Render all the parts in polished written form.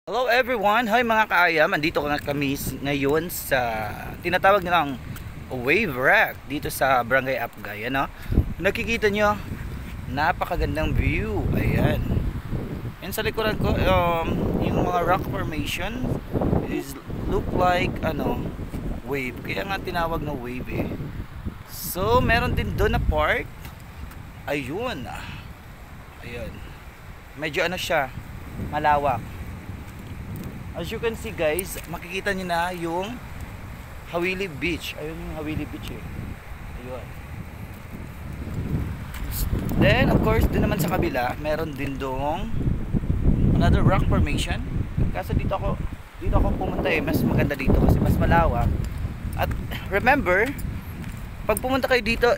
Hello everyone! Hi mga kaayam! Andito kami ngayon sa tinatawag nilang wave rack dito sa Barangay Apgay. Ano? Nakikita nyo, napakagandang view. Ayan. Yan sa likuran ko, yung mga rock formation is look like wave. Kaya nga tinawag na wave eh. So meron din doon na park. Ayun. Ayun. Medyo siya, malawak. As you can see guys, makikita niyo na yung Hawili Beach. Ayun yung Hawili Beach eh. Ayun. Then of course, din naman sa kabila, meron din dong another rock formation. Kaso dito ako pumunta eh, mas maganda dito kasi mas malawak. At remember, pag pumunta kayo dito,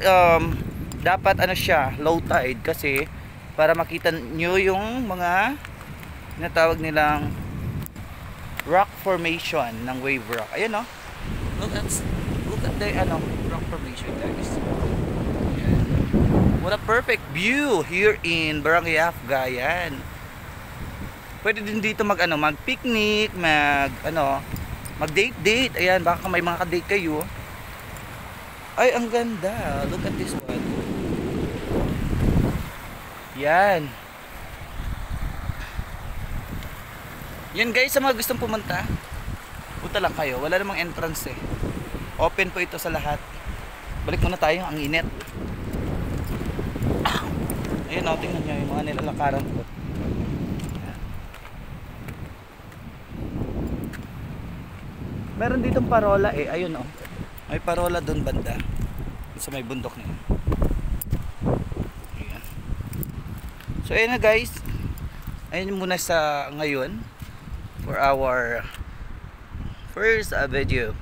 dapat siya, low tide kasi para makita niyo yung mga tinatawag nilang rock formation ng wave rock. Ayan o. Look at the rock formation guys. Ayan. What a perfect view here in Barangay Apgay. Ayan. Pwede din dito mag picnic, mag date. Ayan, baka may mga ka-date kayo. Ay, ang ganda. Look at this one. Yan. Yan guys, sa mga gustong pumunta, punta lang kayo. Wala namang entrance eh. Open po ito sa lahat. Balik muna tayo, ang init. Ayun o, tingnan nyo yung mga nilalakaran ko. Meron ditong parola eh, ayun o. May parola doon banda. Sa may bundok na yun. Ayan. So ayun na guys. Ayun muna sa ngayon for our first video.